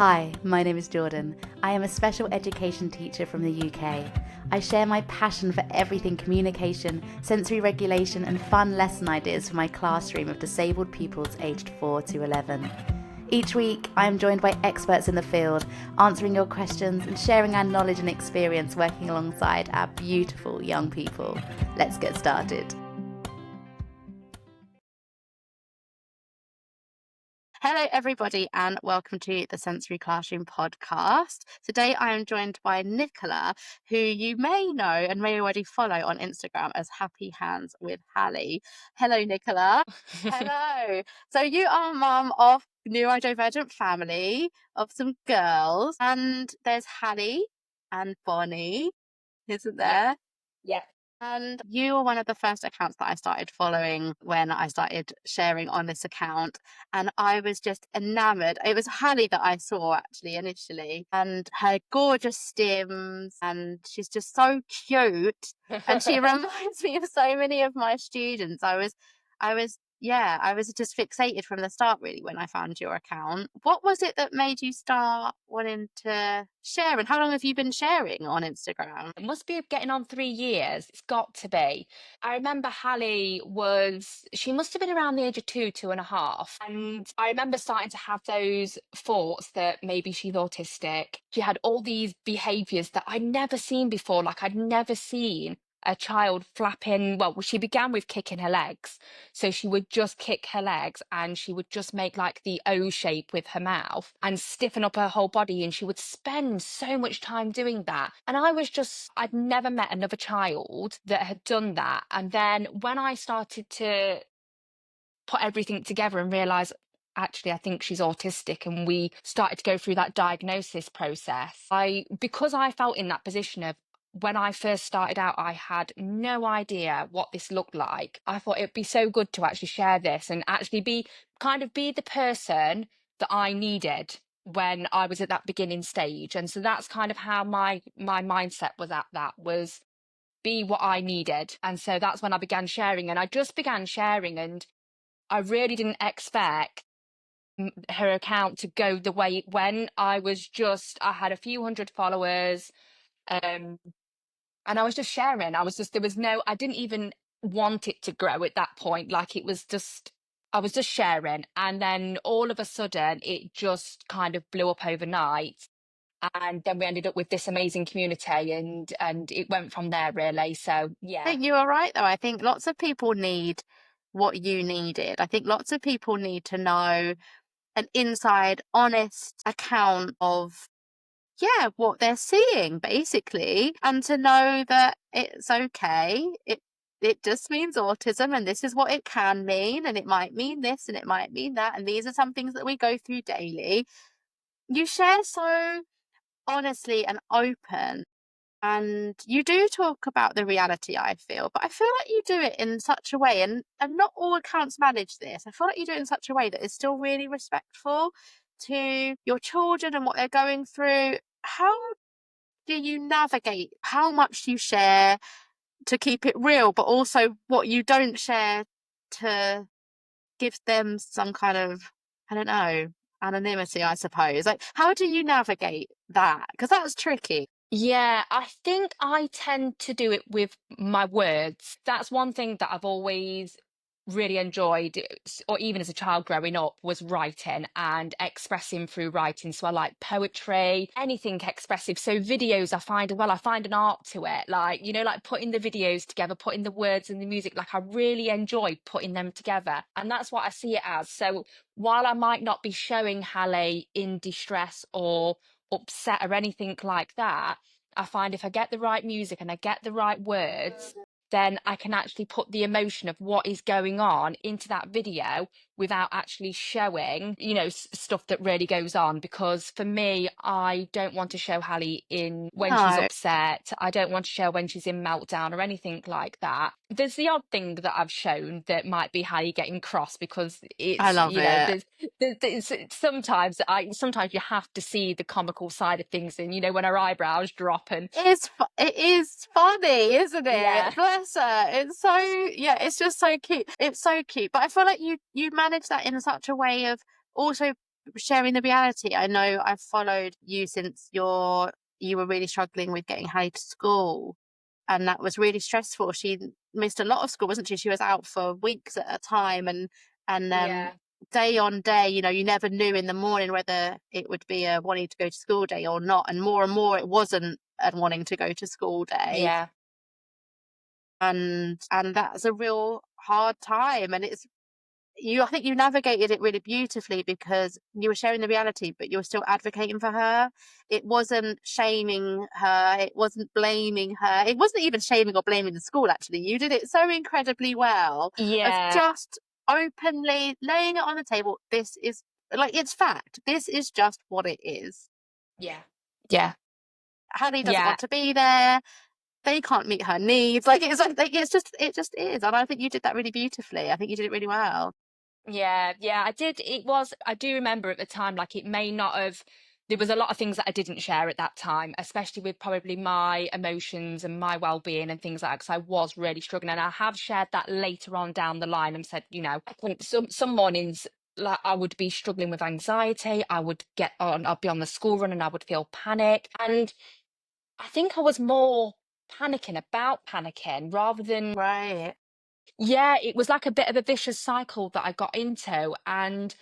Hi, my name is Jordan. I am a special education teacher from the UK. I share my passion for everything communication, sensory regulation, and fun lesson ideas for my classroom of disabled pupils aged 4 to 11. Each week, I am joined by experts in the field, answering your questions and sharing our knowledge and experience working alongside our beautiful young people. Let's get started. Hello, everybody, and welcome to the Sensory Classroom podcast. Today, I am joined by Nicola, who you may know and may already follow on Instagram as Happy Hands with Hallie. Hello, Nicola. Hello. So you are mum of neurodivergent family of some girls, and there's Hallie and Bonnie, isn't there? Yeah. And you were one of the first accounts that I started following when I started sharing on this account. And I was just enamored. It was Hallie that I saw actually initially, and her gorgeous stims, and she's just so cute. And she reminds me of so many of my students. I was just fixated from the start, really, when I found your account. What was it that made you start wanting to share? And how long have you been sharing on Instagram? It must be getting on 3 years. It's got to be. I remember Hallie she must have been around the age of 2.5. And I remember starting to have those thoughts that maybe she's autistic. She had all these behaviors that I'd never seen before. Like I'd never seen a child flapping. Well, she began with kicking her legs. So she would just kick her legs and she would just make like the O shape with her mouth and stiffen up her whole body. And she would spend so much time doing that. And I'd never met another child that had done that. And then when I started to put everything together and realize, actually, I think she's autistic, and we started to go through that diagnosis process, because I felt in that position of, when I first started out, I had no idea what this looked like. I thought it'd be so good to actually share this and actually be the person that I needed when I was at that beginning stage. And so that's kind of how my mindset was at that, was be what I needed. And so that's when I began sharing, and I just began sharing, and I really didn't expect her account to go the way it went. I had a few hundred followers, and I was just sharing. I didn't even want it to grow at that point. Like I was just sharing. And then all of a sudden it just kind of blew up overnight. And then we ended up with this amazing community, and it went from there, really. So, I yeah. think you are right, though. I think lots of people need what you needed. I think lots of people need to know an inside, honest account of, what they're seeing, basically, and to know that it's okay. It just means autism, and this is what it can mean, and it might mean this, and it might mean that, and these are some things that we go through daily. You share so honestly and open. And you do talk about the reality, I feel, but I feel like you do it in such a way, and not all accounts manage this. I feel like you do it in such a way that is still really respectful to your children and what they're going through. How do you navigate how much you share to keep it real, but also what you don't share to give them some kind of, I don't know, anonymity, I suppose? Like, how do you navigate that? Because that's tricky. Yeah, I think I tend to do it with my words. That's one thing that I've always really enjoyed, or even as a child growing up, was writing and expressing through writing. So I like poetry, anything expressive. So videos, I find an art to it. Like, like putting the videos together, putting the words and the music, like I really enjoy putting them together. And that's what I see it as. So while I might not be showing Hallie in distress or upset or anything like that, I find if I get the right music and I get the right words, then I can actually put the emotion of what is going on into that video without actually showing, stuff that really goes on. Because for me, I don't want to show Hallie in when she's No. upset. I don't want to show when she's in meltdown or anything like that. There's the odd thing that I've shown that might be Hallie getting cross, because I it's, love it. there's sometimes you have to see the comical side of things, and when her eyebrows drop, and It is funny, isn't it? yeah. Bless her. It's just so cute. It's so cute. But I feel like you manage that in such a way of also sharing the reality. I know I've followed you since you were really struggling with getting Hallie to school, and that was really stressful. She missed a lot of school, wasn't she? She was out for weeks at a time, and Yeah. day on day, you never knew in the morning whether it would be a wanting to go to school day or not. And more, it wasn't a wanting to go to school day, Yeah. and that's a real hard time. And I think you navigated it really beautifully because you were sharing the reality, but you were still advocating for her. It wasn't shaming her. It wasn't blaming her. It wasn't even shaming or blaming the school, actually. You did it so incredibly well of Yeah. just openly laying it on the table. This is like, it's fact. This is just what it is. Yeah. Yeah. Hallie doesn't Yeah. want to be there. They can't meet her needs. It just is. And I think you did that really beautifully. I think you did it really well. Yeah, yeah, I did. I do remember at the time, like it may not have, there was a lot of things that I didn't share at that time, especially with probably my emotions and my well-being and things like that, because I was really struggling. And I have shared that later on down the line and said, I couldn't, some mornings, like I would be struggling with anxiety. I'd be on the school run and I would feel panic. And I think I was more panicking about panicking rather than, Right. yeah, it was like a bit of a vicious cycle that I got into. And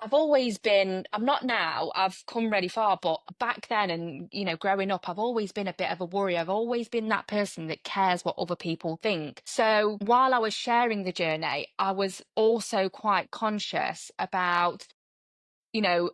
I'm not now, I've come really far, but back then and, growing up, I've always been a bit of a worrier. I've always been that person that cares what other people think. So while I was sharing the journey, I was also quite conscious about, you know,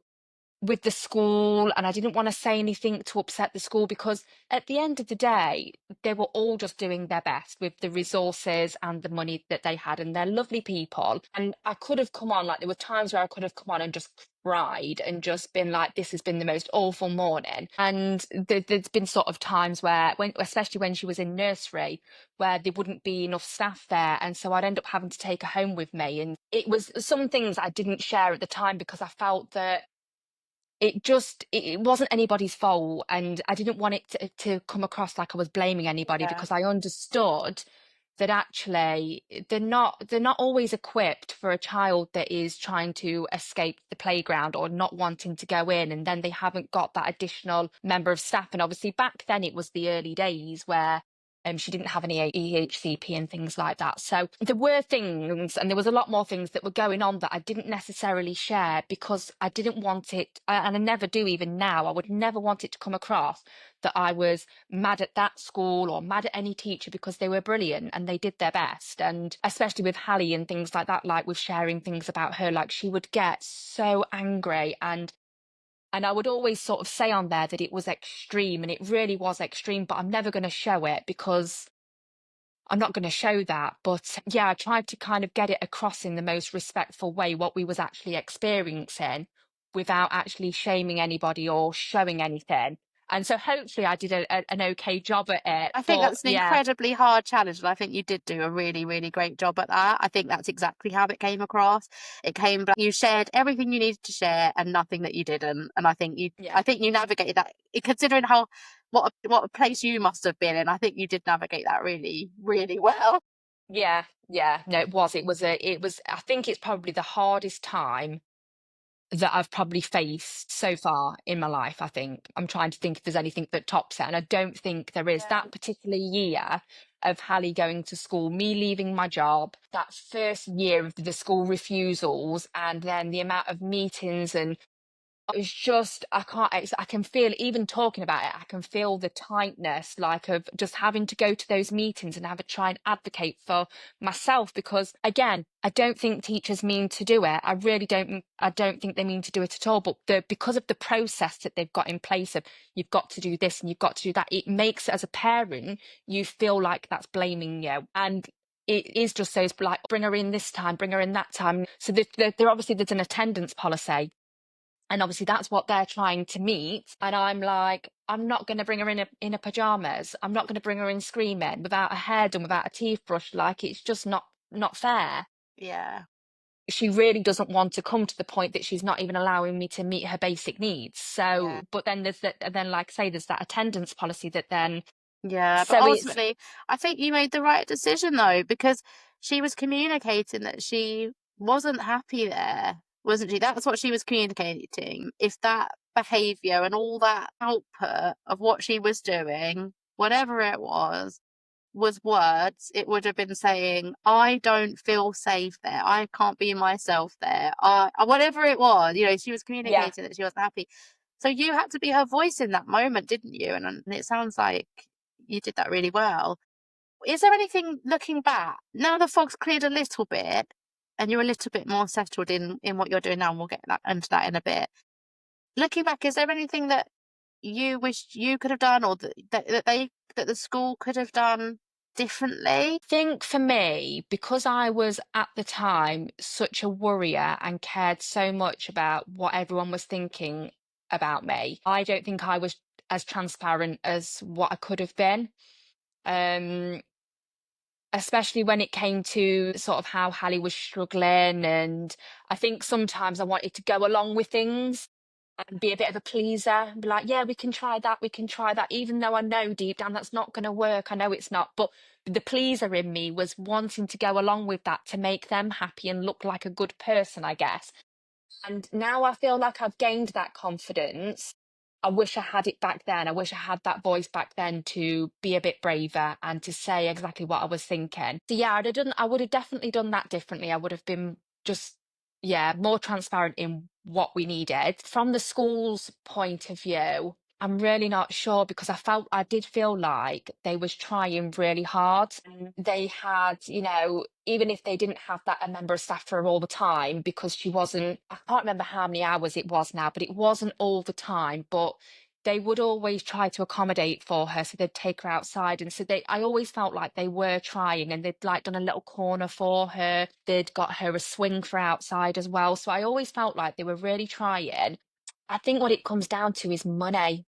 with the school, and I didn't want to say anything to upset the school because at the end of the day they were all just doing their best with the resources and the money that they had, and they're lovely people. And I could have come on, like there were times where I could have come on and just cried and just been like, this has been the most awful morning. And there's been sort of times where, especially when she was in nursery, where there wouldn't be enough staff there, and so I'd end up having to take her home with me. And it was some things I didn't share at the time because I felt that it wasn't anybody's fault, and I didn't want it to come across like I was blaming anybody, Yeah. because I understood that actually they're not always equipped for a child that is trying to escape the playground or not wanting to go in, and then they haven't got that additional member of staff. And obviously back then it was the early days where she didn't have any EHCP and things like that. So there were things, and there was a lot more things that were going on that I didn't necessarily share because I didn't want it, and I never do even now, I would never want it to come across that I was mad at that school or mad at any teacher, because they were brilliant and they did their best. And especially with Hallie and things like that, like with sharing things about her, like she would get so angry, and I would always sort of say on there that it was extreme, and it really was extreme, but I'm never going to show it because I'm not going to show that. But yeah, I tried to kind of get it across in the most respectful way what we was actually experiencing without actually shaming anybody or showing anything. And so hopefully I did an okay job at it. I think But that's an yeah, incredibly hard challenge, and I think you did do a really, really great job at that. I think that's exactly how it came across. It came back, you shared everything you needed to share and nothing that you didn't. And yeah. I think you navigated that, considering what a place you must have been in. I think you did navigate that really, really well. Yeah, yeah, no, I think it's probably the hardest time that I've probably faced so far in my life. I think I'm trying to think if there's anything that tops it, and I don't think there is. Yeah. That particular year of Hallie going to school, me leaving my job, that first year of the school refusals, and then the amount of meetings, and it's just, I can feel, even talking about it, I can feel the tightness, like of just having to go to those meetings and have to try and advocate for myself. Because again, I don't think teachers mean to do it. I don't think they mean to do it at all. But because of the process that they've got in place of, you've got to do this and you've got to do that, it makes, as a parent, you feel like that's blaming you. And it is just those, like, bring her in this time, bring her in that time. So there obviously there's an attendance policy, and obviously that's what they're trying to meet. And I'm like, I'm not going to bring her in a pajamas. I'm not going to bring her in screaming without a hair done, without a toothbrush. Like, it's just not fair. Yeah. She really doesn't want to come to the point that she's not even allowing me to meet her basic needs. Yeah. So, but then there's that, and then like I say, there's that attendance policy that then, Yeah. But so it's, ultimately, I think you made the right decision though, because she was communicating that she wasn't happy there. wasn't she? That's what she was communicating. If that behavior and all that output of what she was doing, whatever it was words, it would have been saying, I don't feel safe there. I can't be myself there. Whatever it was, she was Yeah. communicating that she wasn't happy. So you had to be her voice in that moment, didn't you? And it sounds like you did that really well. Is there anything, looking back, now the fog's cleared a little bit and you're a little bit more settled in what you're doing now, and we'll get into that in a bit. Looking back, is there anything that you wished you could have done, or that the school could have done differently? Think for me, because I was at the time such a worrier and cared so much about what everyone was thinking about me, I don't think I was as transparent as what I could have been. Um, Especially when it came to sort of how Hallie was struggling. And I think sometimes I wanted to go along with things and be a bit of a pleaser and be like, yeah, we can try that, even though I know deep down that's not going to work. I know it's not. But the pleaser in me was wanting to go along with that to make them happy and look like a good person, I guess. And now I feel like I've gained that confidence. I wish I had it back then. I wish I had that voice back then to be a bit braver and to say exactly what I was thinking. So yeah, I would have definitely done that differently. I would have been just, yeah, more transparent in what we needed. From the school's point of view, I'm really not sure, because I did feel like they was trying really hard. And they had, even if they didn't have that a member of staff for her all the time, because she wasn't, I can't remember how many hours it was now, but it wasn't all the time. But they would always try to accommodate for her, so they'd take her outside. And so I always felt like they were trying, and they'd like done a little corner for her. They'd got her a swing for outside as well. So I always felt like they were really trying. I think what it comes down to is money.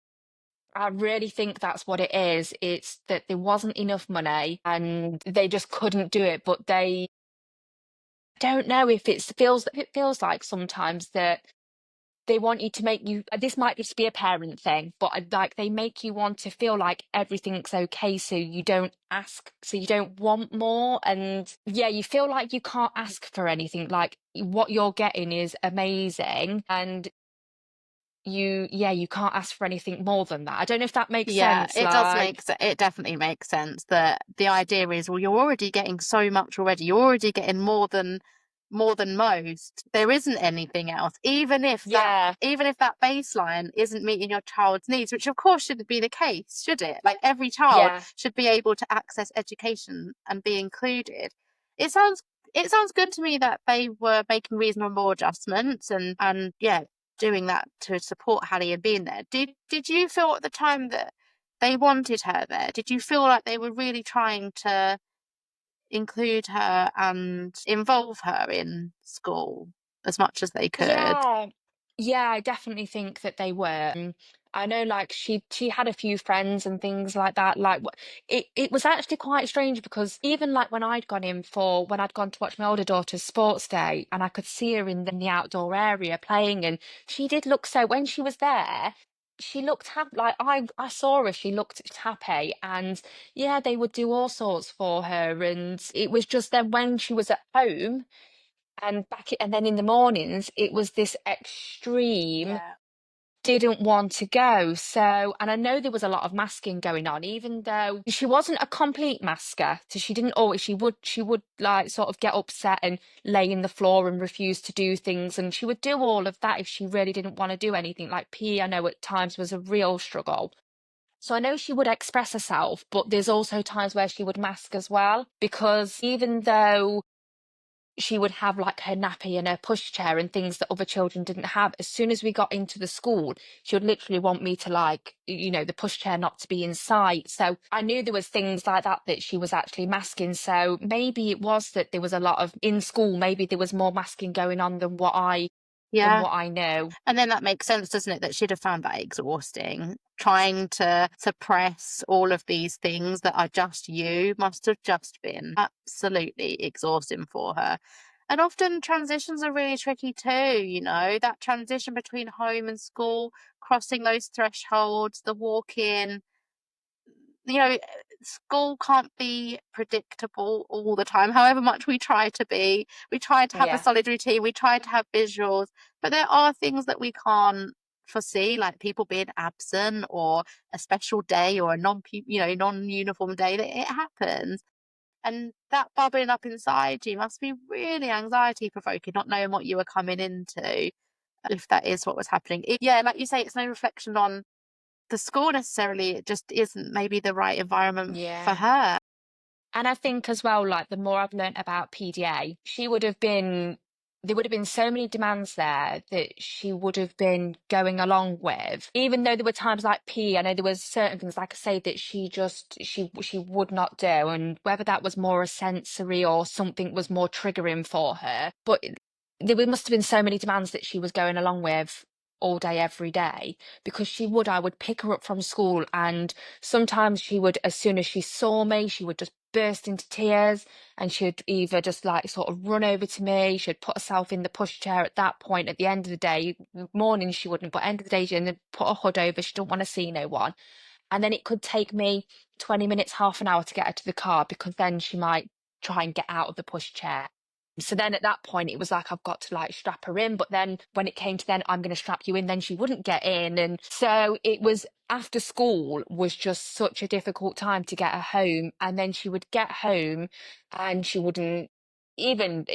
I really think that's what it is. It's that there wasn't enough money and they just couldn't do it. But they don't know if it feels like sometimes that they want you to make you, this might just be a parent thing, but like they make you want to feel like everything's okay, so you don't ask, so you don't want more. And yeah, you feel like you can't ask for anything, like what you're getting is amazing, and you can't ask for anything more than that. I don't know if that makes Yeah, sense. it does Like, it definitely makes sense that the idea is, well, you're already getting so much already. You're already getting more than most. There isn't anything else. yeah, Even if that baseline isn't meeting your child's needs, which of course shouldn't be the case, should it? Like every child yeah, should be able to access education and be included. It sounds it sounds good to me that they were making reasonable adjustments and yeah, doing that to support Hallie and being there. Did you feel at the time that they wanted her there? Did you feel like they were really trying to include her and involve her in school as much as they could? yeah. Yeah, I definitely think that they were. I know, like she had a few friends and things like that. Like it was actually quite strange, because even like when I'd gone to watch my older daughter's sports day, and I could see her in the outdoor area playing, and she did look, so when she was there, she looked happy. Like I saw her, she looked happy, and yeah, they would do all sorts for her. And it was just then when she was at home and then in the mornings it was this extreme Yeah. didn't want to go. So, and I know there was a lot of masking going on, even though she wasn't a complete masker. So she didn't always, she would like sort of get upset and lay in the floor and refuse to do things. And she would do all of that if she really didn't want to do anything. Like PE, I know at times was a real struggle. So I know she would express herself, but there's also times where she would mask as well, because even though she would have like her nappy and her pushchair and things that other children didn't have. As soon as we got into the school, she would literally want me to like, the pushchair not to be in sight. So I knew there was things like that she was actually masking. So maybe it was that there was a lot of in school, maybe there was more masking going on than Yeah. what I know. And then that makes sense, doesn't it? That she'd have found that exhausting. Trying to suppress all of these things that are just you must have just been absolutely exhausting for her. And often transitions are really tricky too, that transition between home and school, crossing those thresholds, the walk in, you know, school can't be predictable all the time, however much we try to be. We try to have a Yeah. solid routine, we try to have visuals, but there are things that we can't foresee, like people being absent or a special day or a non-uniform day. That it happens. And that bubbling up inside you must be really anxiety provoking, not knowing what you were coming into, if that is what was happening. Yeah, like you say, it's no reflection on the school necessarily. It just isn't maybe the right environment for Yeah. her. And I think as well, like the more I've learnt about PDA, there would have been so many demands there that she would have been going along with. Even though there were times like I know there was certain things, like I say, that she would not do. And whether that was more a sensory or something was more triggering for her. But must have been so many demands that she was going along with all day, every day, because I would pick her up from school, and sometimes she would, as soon as she saw me, she would just burst into tears, and she'd either just like sort of run over to me. She'd put herself in the pushchair at that point. At the end of the day, morning she wouldn't, but end of the day she'd put a hood over. She didn't want to see no one. And then it could take me 20 minutes, half an hour to get her to the car, because then she might try and get out of the pushchair. So then at that point, it was like, I've got to like strap her in. But then when it came to then, I'm going to strap you in, then she wouldn't get in. And so it was, after school was just such a difficult time to get her home. And then she would get home and she wouldn't, even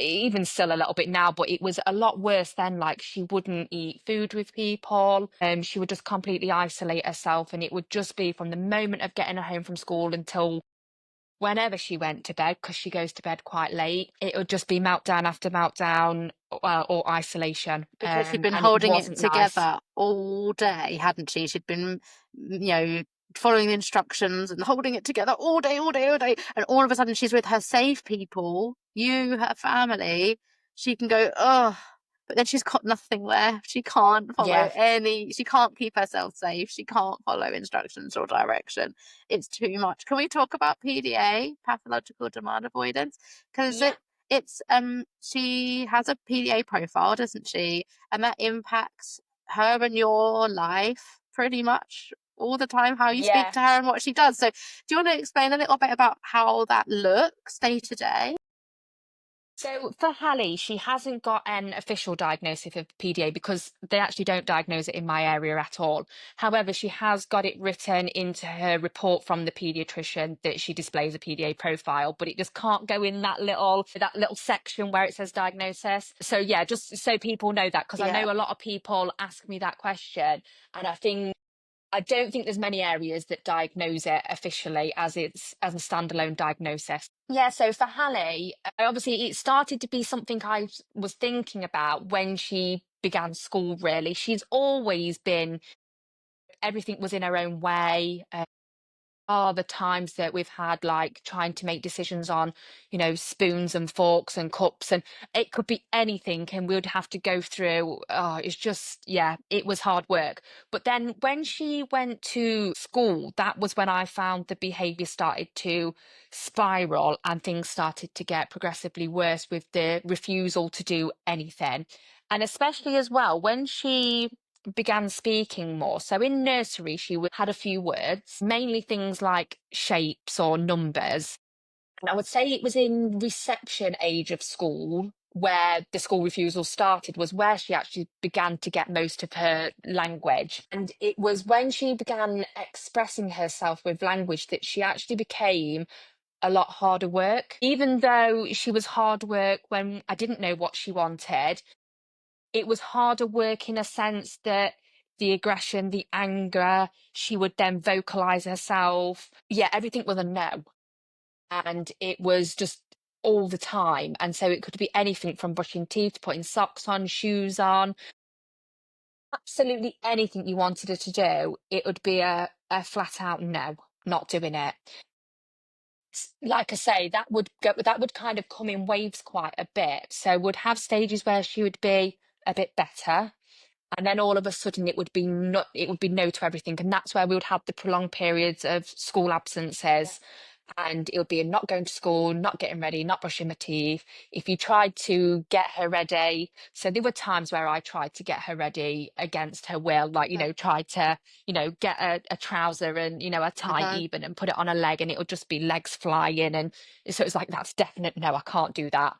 still a little bit now, but it was a lot worse then. Like, she wouldn't eat food with people. She would just completely isolate herself. And it would just be from the moment of getting her home from school until whenever she went to bed, because she goes to bed quite late, it would just be meltdown after meltdown, or isolation. Because she'd been And it holding it wasn't nice. together all day, hadn't she? She'd been, following the instructions and holding it together all day, all day, all day. And all of a sudden, she's with her safe people, you, her family. She can go, oh, but then she's got nothing left. She can't Yeah. she can't keep herself safe. She can't follow instructions or direction. It's too much. Can we talk about PDA, pathological demand avoidance? Because Yeah. it's she has a PDA profile, doesn't she? And that impacts her and your life pretty much all the time, how you speak Yeah. to her and what she does. So do you want to explain a little bit about how that looks day to day? So for Hallie, she hasn't got an official diagnosis of PDA, because they actually don't diagnose it in my area at all. However, she has got it written into her report from the paediatrician that she displays a PDA profile, but it just can't go in that little section where it says diagnosis. So yeah, just so people know that, because I Yeah. know a lot of people ask me that question, and I don't think there's many areas that diagnose it officially as a standalone diagnosis. Yeah, so for Hallie, obviously it started to be something I was thinking about when she began school, really. She's always been, everything was in her own way. Are the times that we've had, like trying to make decisions on, spoons and forks and cups, and it could be anything, and we would have to go through. Oh, it's just, yeah, it was hard work. But then when she went to school, that was when I found the behaviour started to spiral, and things started to get progressively worse with the refusal to do anything. And especially as well, when she began speaking more. So in nursery, had a few words, mainly things like shapes or numbers. And I would say it was in reception age of school where the school refusal started, was where she actually began to get most of her language. And it was when she began expressing herself with language that she actually became a lot harder work. Even though she was hard work when I didn't know what she wanted, it was harder work in a sense that the aggression, the anger, she would then vocalize herself. Yeah, everything was a no. And it was just all the time. And so it could be anything from brushing teeth, putting socks on, shoes on, absolutely anything you wanted her to do. It would be a flat out no, not doing it. Like I say, that would kind of come in waves quite a bit. So would have stages where she would be a bit better, and then all of a sudden it would be no to everything, and that's where we would have the prolonged periods of school absences. And it would be not going to school, not getting ready, not brushing my teeth. If you tried to get her ready, so there were times where I tried to get her ready against her will, like, tried to, get a trouser and, a tie Okay. even and put it on a leg, and it would just be legs flying. And so it's like, that's definite. No, I can't do that.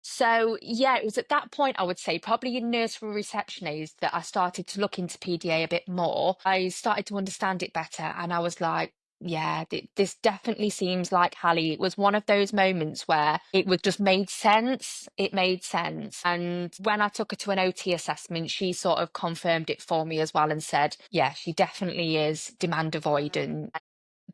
So yeah, it was at that point, I would say, probably in nursery reception age, that I started to look into PDA a bit more. I started to understand it better, and I was like, yeah, this definitely seems like Hallie. It was one of those moments where it would just made sense. It made sense. And when I took her to an OT assessment, she sort of confirmed it for me as well and said, yeah, she definitely is demand avoidant.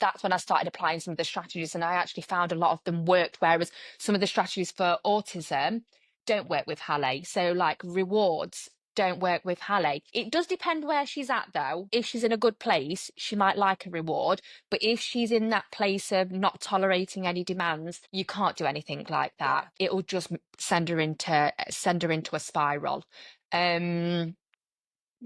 That's when I started applying some of the strategies, and I actually found a lot of them worked, whereas some of the strategies for autism don't work with Halle. So, like, rewards don't work with Halle. It does depend where she's at, though. If she's in a good place, she might like a reward. But if she's in that place of not tolerating any demands, you can't do anything like that. It'll just send her into a spiral. Trying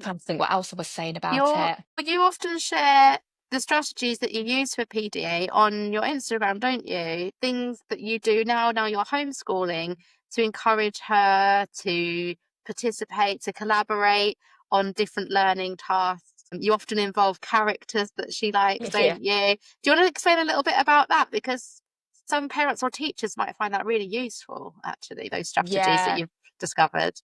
to think what else I was saying about it. You often share the strategies that you use for PDA on your Instagram, don't you? Things that you do now you're homeschooling, to encourage her to participate, to collaborate on different learning tasks. You often involve characters that she likes, Yeah. don't you? Do you want to explain a little bit about that? Because some parents or teachers might find that really useful, actually, those strategies that Yeah. you've discovered.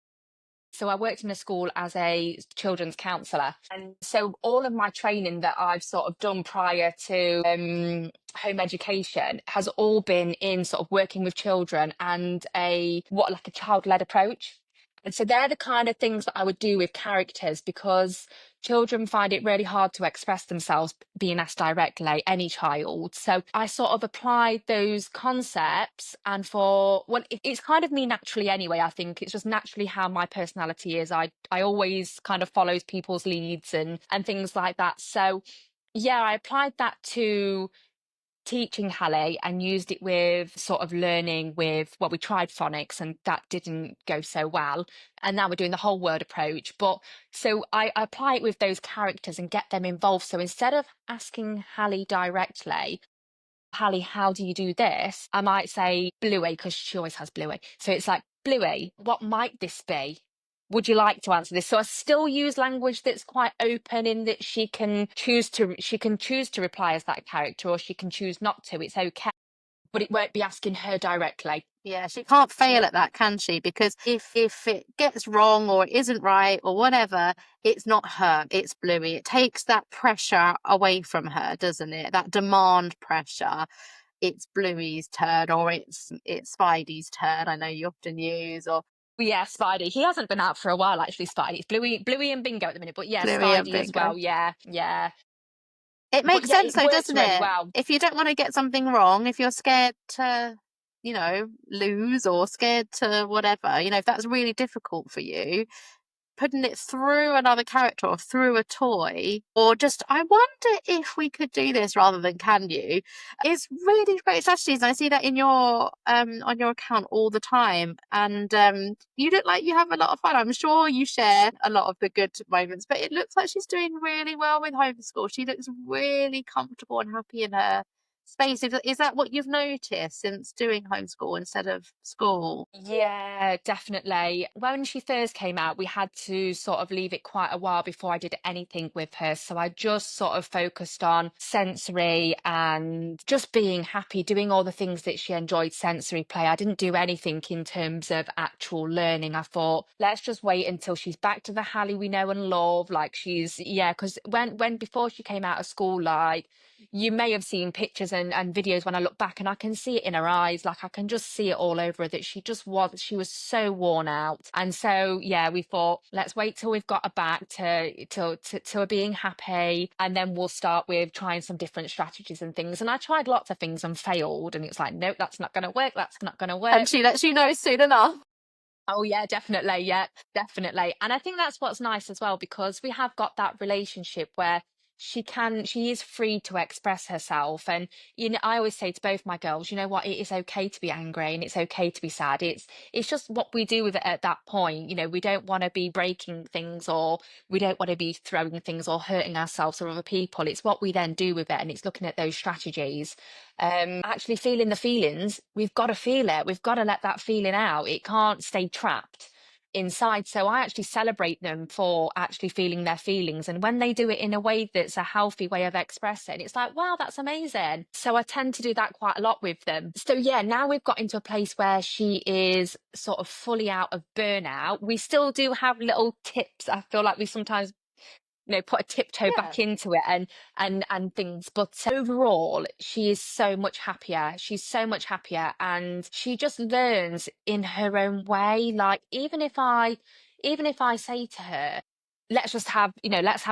So I worked in a school as a children's counsellor. And so all of my training that I've sort of done prior to home education has all been in sort of working with children and like a child-led approach. And so they're the kind of things that I would do with characters, because children find it really hard to express themselves being asked directly, any child. So I sort of applied those concepts, and it's kind of me naturally anyway. I think it's just naturally how my personality is. I always kind of follows people's leads and things like that. So yeah, I applied that to teaching Halle and used it with sort of learning with, well, we tried phonics and that didn't go so well. And now we're doing the whole word approach. But so I apply it with those characters and get them involved. So instead of asking Halle directly, Hallie, how do you do this? I might say Bluey, because she always has Bluey. So it's like, Bluey, what might this be? Would you like to answer this? So I still use language that's quite open, in that she can choose to reply as that character, or she can choose not to. It's okay. But it won't be asking her directly. Yeah, she can't fail at that, can she? Because if it gets wrong or it isn't right or whatever, it's not her, it's Bluey. It takes that pressure away from her, doesn't it? That demand pressure. It's Bluey's turn, or it's Spidey's turn. I know you often use, or Yeah, Spidey. He hasn't been out for a while, actually, Spidey. It's Bluey and Bingo at the minute. But yeah, Bluey and Spidey as Bingo. well. Yeah, yeah. It But makes yeah, sense it though, works doesn't really it? well. If you don't want to get something wrong, if you're scared to, lose, or scared to whatever, if that's really difficult for you, putting it through another character or through a toy, or just, I wonder if we could do this rather than can you, is really great strategies. I see that in your on your account all the time, and you look like you have a lot of fun. I'm sure you share a lot of the good moments, but it looks like she's doing really well with homeschool. She looks really comfortable and happy in her space. Is that what you've noticed since doing homeschool instead of school? Yeah, definitely. When she first came out, we had to sort of leave it quite a while before I did anything with her. So I just sort of focused on sensory and just being happy, doing all the things that she enjoyed, sensory play. I didn't do anything in terms of actual learning. I thought, let's just wait until she's back to the Hallie we know and love. Like, yeah, because when before she came out of school, like, you may have seen pictures and videos when I look back, and I can see it in her eyes. Like, I can just see it all over her, that she was so worn out. And so, yeah, we thought, let's wait till we've got her back to her being happy. And then we'll start with trying some different strategies and things. And I tried lots of things and failed. And it's like, nope, that's not going to work. That's not going to And work. she lets you know soon enough. Oh yeah, definitely. Yeah, definitely. And I think that's what's nice as well, because we have got that relationship where she is free to express herself. And I always say to both my girls, you know what, it is okay to be angry and it's okay to be sad. It's just what we do with it at that point. We don't want to be breaking things, or we don't want to be throwing things or hurting ourselves or other people. It's what we then do with it, and it's looking at those strategies. Actually feeling the feelings, we've got to feel it, we've got to let that feeling out. It can't stay trapped inside. So I actually celebrate them for actually feeling their feelings. And when they do it in a way that's a healthy way of expressing, it's like, wow, that's amazing. So I tend to do that quite a lot with them. So yeah, now we've got into a place where she is sort of fully out of burnout. We still do have little tips. I feel like we sometimes put a tiptoe Yeah. back into it and things, but overall she is so much happier. She's so much happier, and she just learns in her own way. Like, even if I say to her, let's have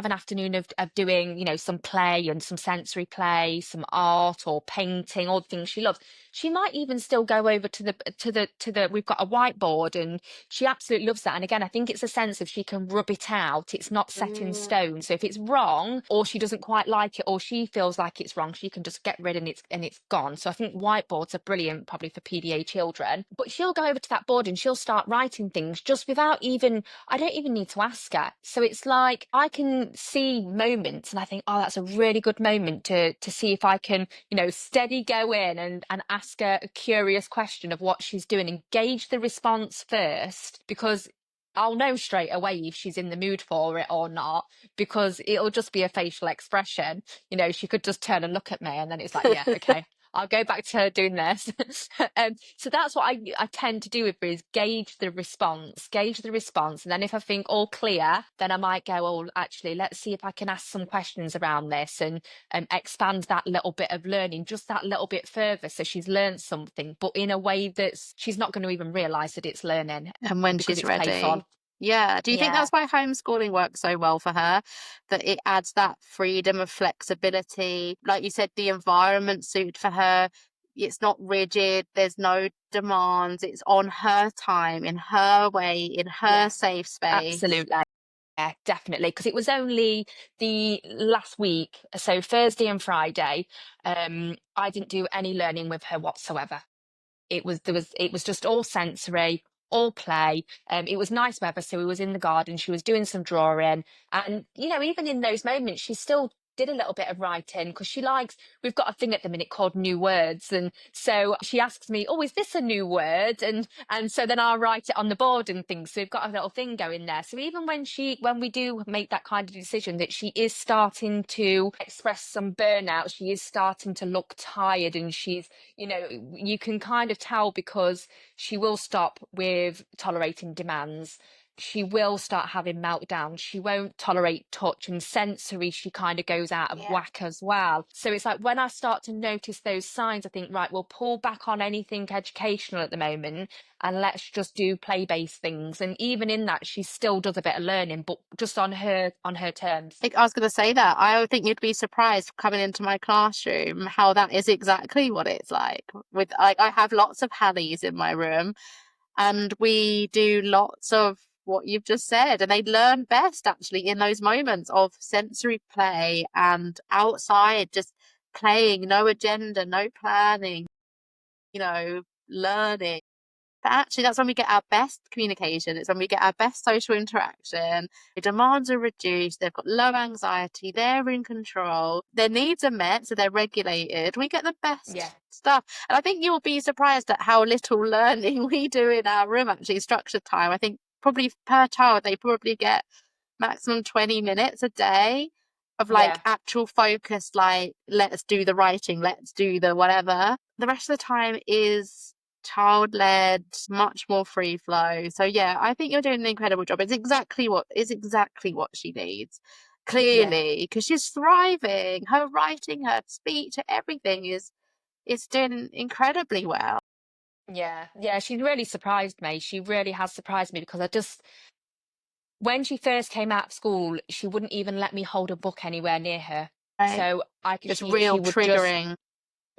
an afternoon of doing, some play and some sensory play, some art or painting, all the things she loves, she might even still go over to the we've got a whiteboard, and she absolutely loves that. And again, I think it's a sense of she can rub it out. It's not set in Mm. stone. So if it's wrong, or she doesn't quite like it, or she feels like it's wrong, she can just get rid, and it's gone. So I think whiteboards are brilliant, probably for PDA children. But she'll go over to that board and she'll start writing things just without even, I don't even need to ask her. So it's like I can see moments and I think, oh, that's a really good moment to see if I can, steady go in and ask her a curious question of what she's doing, and gauge the response first, because I'll know straight away if she's in the mood for it or not, because it'll just be a facial expression. She could just turn and look at me, and then it's like, yeah, okay, I'll go back to doing this. So that's what I tend to do with her, is gauge the response. And then if I think all clear, then I might go, oh, actually, let's see if I can ask some questions around this, and expand that little bit of learning just that little bit further. So she's learned something, but in a way that's she's not going to even realize that it's learning, And when because she's it's playful. ready. Yeah. Do you think Yeah, that's why homeschooling works so well for her? That it adds that freedom of flexibility. Like you said, the environment suited for her. It's not rigid. There's no demands. It's on her time, in her way, in her yeah, safe space. absolutely. Yeah, definitely. Because it was only the last week, so Thursday and Friday, I didn't do any learning with her whatsoever. It was just all sensory, all play. It was nice weather, so we was in the garden, she was doing some drawing, and even in those moments she still did a little bit of writing, because we've got a thing at the minute called new words, and so she asks me, oh, is this a new word? And so then I'll write it on the board and things. So we've got a little thing going there. So even when we do make that kind of decision that she is starting to express some burnout, she is starting to look tired, and you can kind of tell, because she will stop with tolerating demands. She will start having meltdowns. She won't tolerate touch, and sensory, she kind of goes out of Yeah. whack as well. So it's like, when I start to notice those signs, I think, right, we'll pull back on anything educational at the moment, and let's just do play-based things. And even in that, she still does a bit of learning, but just on her terms. I was going to say that. I think you'd be surprised coming into my classroom how that is exactly what it's like. With like, I have lots of Hallies in my room, and we do lots of what you've just said, and they learn best actually in those moments of sensory play and outside, just playing, no agenda, no planning, learning. But actually, that's when we get our best communication. It's when we get our best social interaction. The demands are reduced. They've got low anxiety. They're in control. Their needs are met, so they're regulated. We get the Yeah, best stuff. And I think you'll be surprised at how little learning we do in our room, actually, structured time. I think probably per child, they probably get maximum 20 minutes a day of like yeah, actual focus, like, let's do the writing, let's do the whatever. The rest of the time is child led, much more free flow. So yeah, I think you're doing an incredible job. It's exactly what she needs. yeah. Clearly, because she's thriving. Her writing, her speech, everything is doing incredibly well. Yeah, yeah, she's really surprised me. She really has surprised me, because when she first came out of school, she wouldn't even let me hold a book anywhere near her. Right. So I could, Just she real triggering.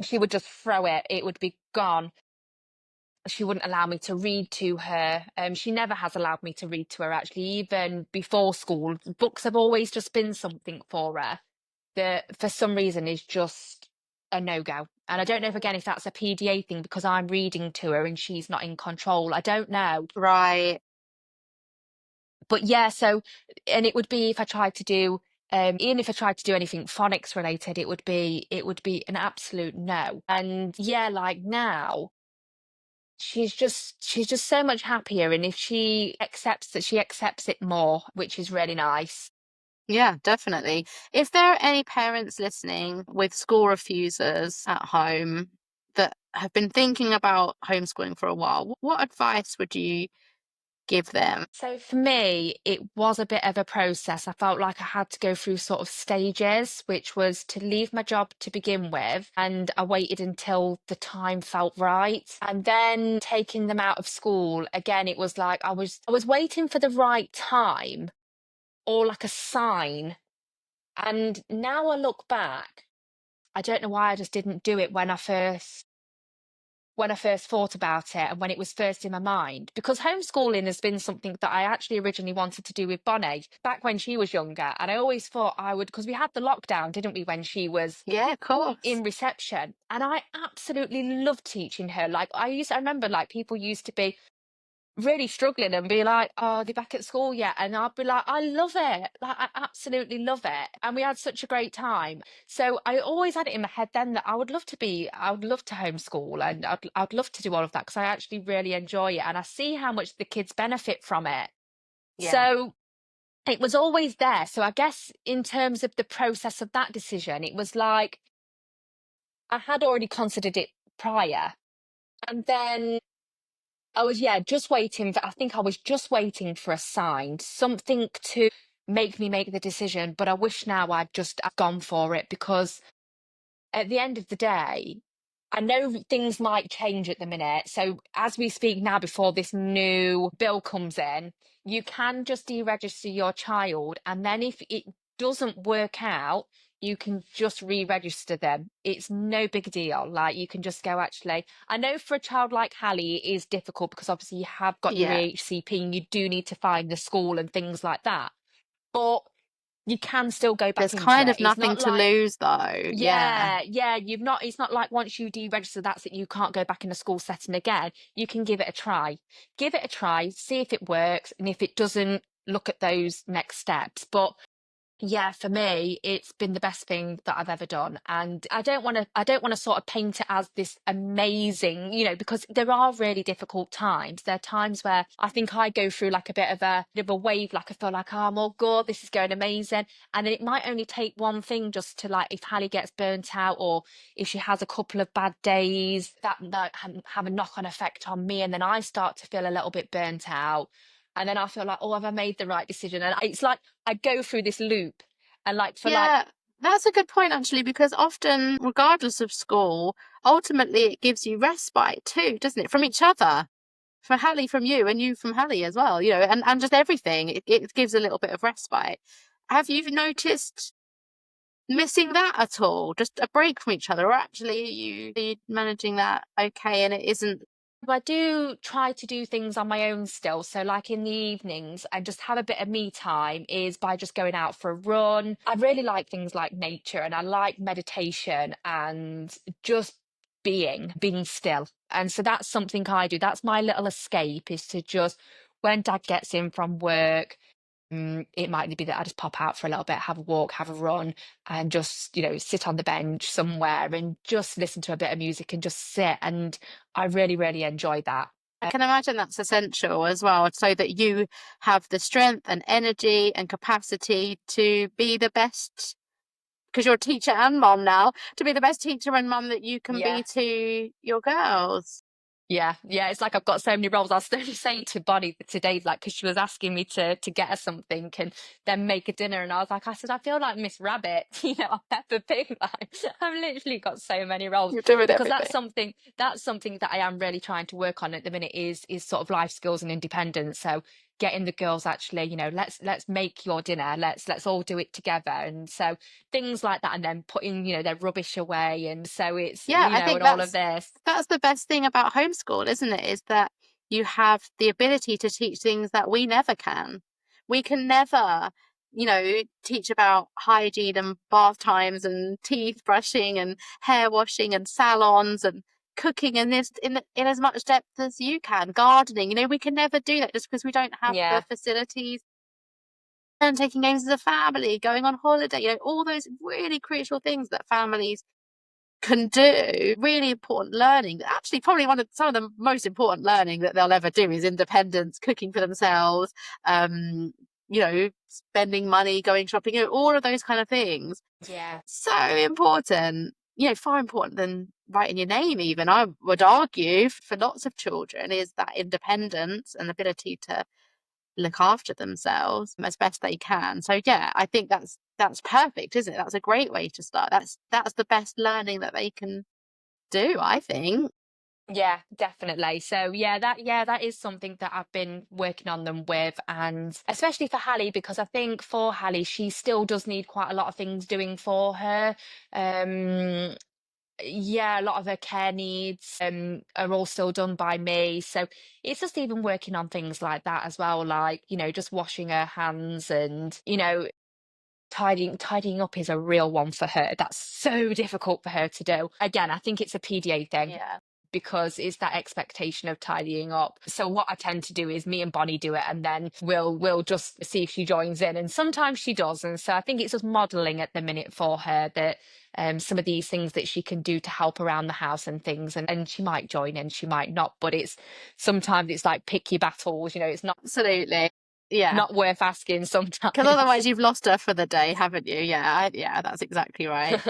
she would just throw it. It would be gone. She wouldn't allow me to read to her. She never has allowed me to read to her, actually, even before school. Books have always just been something for her. that for some reason is just a no-go. And I don't know if again if that's a PDA thing because I'm reading to her and she's not in control. I don't know. Right. But yeah, so and it would be if I tried to do even if I tried to do anything phonics related, it would be an absolute no. And yeah, like now she's just so much happier, and if she accepts that, she accepts it more, which is really nice. Yeah, definitely. If there are any parents listening with school refusers at home that have been thinking about homeschooling for a while, what advice would you give them? So for me, it was a bit of a process. I felt like I had to go through sort of stages, which was to leave my job to begin with, and I waited until the time felt right. And then taking them out of school, again, it was like I was waiting for the right time or like a sign. And now I look back, I don't know why I just didn't do it when I first thought about it and when it was first in my mind, because homeschooling has been something that I actually originally wanted to do with Bonnie back when she was younger. And I always thought I would, because we had the lockdown, didn't we, when she was Yeah, of course. in reception. And I absolutely loved teaching her. Like I remember like people used to be really struggling and be like, "Oh, they're back at school yet?" And I'd be like, "I love it. Like, I absolutely love it." And we had such a great time. So I always had it in my head then that I would love to homeschool, and I'd love to do all of that because I actually really enjoy it. And I see how much the kids benefit from it. Yeah. So it was always there. So I guess in terms of the process of that decision, it was like I had already considered it prior. And then yeah, just waiting for, I think I was just waiting for a sign, something to make me make the decision. But I wish now I've gone for it, because at the end of the day, I know things might change at the minute. So as we speak now, before this new bill comes in, you can just deregister your child. And then if it doesn't work out, you can just re-register them. It's no big deal. Like you can just go, actually, I know for a child like Hallie, it is difficult because obviously you have got your Yeah. EHCP and you do need to find the school and things like that. But you can still go back There's into kind it. of It's nothing not to like, lose though. Yeah. yeah, you've not, it's not like once you deregister, that's it, you can't go back in a school setting again. You can give it a try. Give it a try, see if it works, and if it doesn't, look at those next steps. But yeah, for me, it's been the best thing that I've ever done. And I don't want to sort of paint it as this amazing, because there are really difficult times. There are times where I think I go through like a bit of a wave, like I feel like, oh, I'm all good, this is going amazing. And then it might only take one thing just to, like, if Hallie gets burnt out or if she has a couple of bad days, that might have a knock-on effect on me. And then I start to feel a little bit burnt out. And then I feel like, oh, have I made the right decision? And it's like I go through this loop, and like for like, Yeah, that's a good point actually, because often, regardless of school, ultimately it gives you respite too, doesn't it? From each other. For Hallie from you and you from Hallie as well, and just everything. It gives a little bit of respite. Have you noticed missing that at all? Just a break from each other, or actually are you managing that okay and it isn't. I do try to do things on my own still. So like in the evenings and just have a bit of me time is by just going out for a run. I really like things like nature, and I like meditation and just being still. And so that's something I do. That's my little escape, is to just, when dad gets in from work, it might be that I just pop out for a little bit, have a walk, have a run, and just, sit on the bench somewhere and just listen to a bit of music and just sit. And I really, really enjoy that. I can imagine that's essential as well, so that you have the strength and energy and capacity to be the best, because you're a teacher and mom now, to be the best teacher and mum that you can Yeah. be to your girls. Yeah, yeah, it's like I've got so many roles. I was only saying to Bonnie today, like, because she was asking me to get her something and then make a dinner, and I said, I feel like Miss Rabbit, on Peppa Pig. Like, I've literally got so many roles, You're doing because everything. that's something that I am really trying to work on at the minute, is sort of life skills and independence. So getting the girls, actually, let's make your dinner, let's all do it together, and so things like that, and then putting their rubbish away, and so it's Yeah, I think and all of this. that's the best thing about homeschool, isn't it? Is that you have the ability to teach things that we never can. We can never teach about hygiene and bath times and teeth brushing and hair washing and salons and cooking in as much depth as you can. Gardening, we can never do that just because we don't have the Yeah. facilities. And taking games as a family, going on holiday, all those really crucial things that families can do. Really important learning. Actually, probably some of the most important learning that they'll ever do is independence, cooking for themselves, spending money, going shopping, all of those kind of things. Yeah. So important, far important than writing your name even, I would argue, for lots of children, is that independence and ability to look after themselves as best they can. So yeah, I think that's perfect, isn't it? That's a great way to start. That's the best learning that they can do, I think. Yeah, definitely. So that is something that I've been working on them with, and especially for Hallie, because I think for Hallie, she still does need quite a lot of things doing for her. Um, yeah, a lot of her care needs are all still done by me. So it's just even working on things like that as well, like, just washing her hands and, tidying up is a real one for her. That's so difficult for her to do. Again, I think it's a PDA thing Yeah. because it's that expectation of tidying up. So what I tend to do is me and Bonnie do it, and then we'll just see if she joins in. And sometimes she does. And so I think it's just modeling at the minute for her that some of these things that she can do to help around the house and things. And she might join in, she might not, but sometimes it's like pick your battles, it's Absolutely. Yeah. not worth asking Because sometimes. otherwise you've lost her for the day, haven't you? Yeah, yeah, that's exactly right.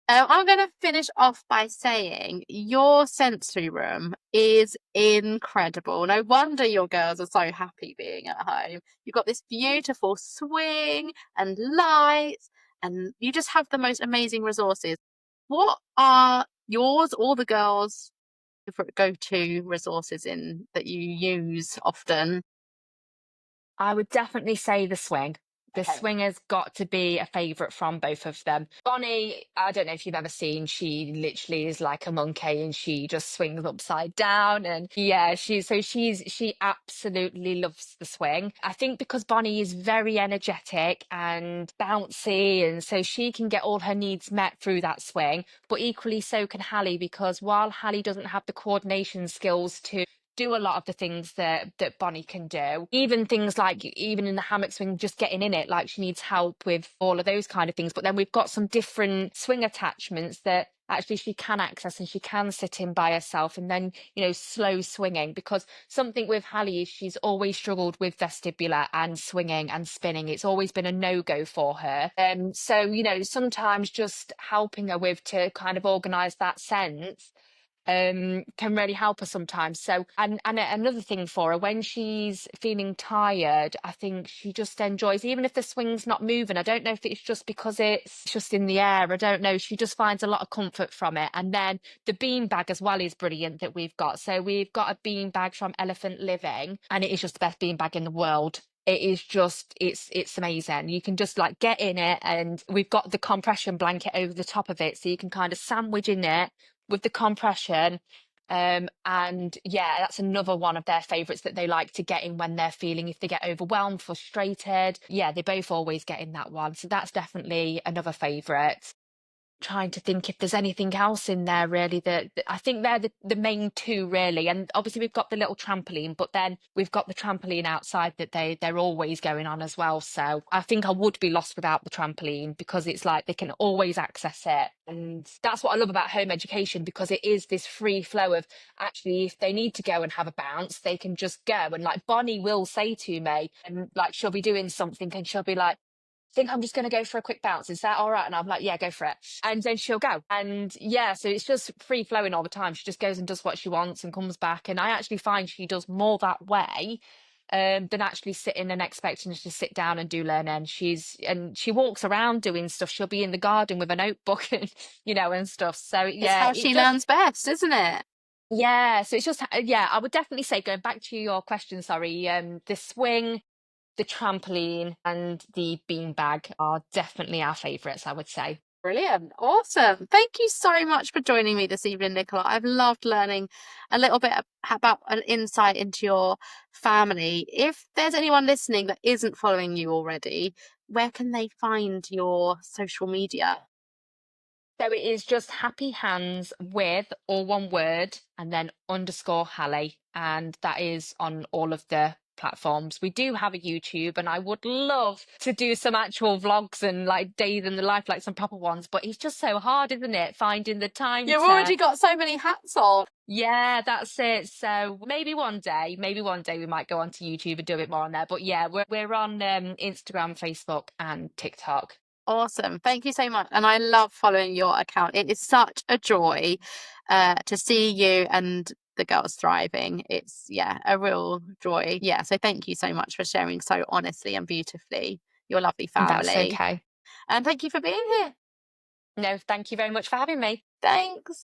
I'm going to finish off by saying your sensory room is incredible. No wonder your girls are so happy being at home. You've got this beautiful swing and lights, and you just have the most amazing resources. What are yours or the girls' go-to resources in that you use often? I would definitely say the swing. The Okay. swing has got to be a favourite from both of them. Bonnie, I don't know if you've ever seen, she literally is like a monkey and she just swings upside down. And yeah, she absolutely loves the swing. I think because Bonnie is very energetic and bouncy, and so she can get all her needs met through that swing. But equally so can Hallie, because while Hallie doesn't have the coordination skills to do a lot of the things that Bonnie can do. Even things like, even in the hammock swing, just getting in it, like she needs help with all of those kind of things. But then we've got some different swing attachments that actually she can access, and she can sit in by herself, and then, slow swinging. Because something with Hallie is she's always struggled with vestibular and swinging and spinning. It's always been a no-go for her. So, sometimes just helping her with to kind of organize that sense can really help her sometimes. So, and another thing for her, when she's feeling tired, I think she just enjoys, even if the swing's not moving. I don't know if it's just because it's just in the air, I don't know, she just finds a lot of comfort from it. And then the bean bag as well is brilliant that we've got. So we've got a bean bag from Elephant Living, and it is just the best bean bag in the world. It is just, it's amazing. You can just like get in it, and we've got the compression blanket over the top of it, so you can kind of sandwich in it with the compression. And yeah, that's another one of their favorites that they like to get in when they're feeling, if they get overwhelmed, frustrated. Yeah, they both always get in that one. So that's definitely another favorite. Trying to think if there's anything else in there really that I think they're the main two really. And obviously we've got the little trampoline, but then we've got the trampoline outside that they're always going on as well. So I think I would be lost without the trampoline, because it's like they can always access it. And that's what I love about home education, because it is this free flow of, actually, if they need to go and have a bounce, they can just go. And like Bonnie will say to me, and like she'll be doing something and she'll be like, think I'm just going to go for a quick bounce. Is that all right? And I'm like, yeah, go for it. And then she'll go. And yeah, so it's just free flowing all the time. She just goes and does what she wants and comes back. And I actually find she does more that way than actually sitting and expecting her to sit down and do learning. And she walks around doing stuff. She'll be in the garden with a notebook and, and stuff. So It's yeah, how she learns best, isn't it? yeah. So it's just, yeah, I would definitely say, going back to your question, sorry, the swing, the trampoline, and the beanbag are definitely our favourites, I would say. Brilliant. Awesome. Thank you so much for joining me this evening, Nicola. I've loved learning a little bit about an insight into your family. If there's anyone listening that isn't following you already, where can they find your social media? So it is just Happy Hands with all one word and then underscore Hallie. And that is on all of the platforms. We do have a YouTube and I would love to do some actual vlogs and like days in the life, like some proper ones, but it's just so hard, isn't it? Finding the time You've to. already got so many hats on. Yeah, that's it. So maybe one day we might go onto YouTube and do a bit more on there. But yeah, we're on Instagram, Facebook, and TikTok. Awesome. Thank you so much. And I love following your account. It is such a joy to see you and the girls thriving. It's, yeah, a real joy. Yeah. So thank you so much for sharing so honestly and beautifully your lovely That's family. okay. And thank you for being here. No, thank you very much for having me. Thanks.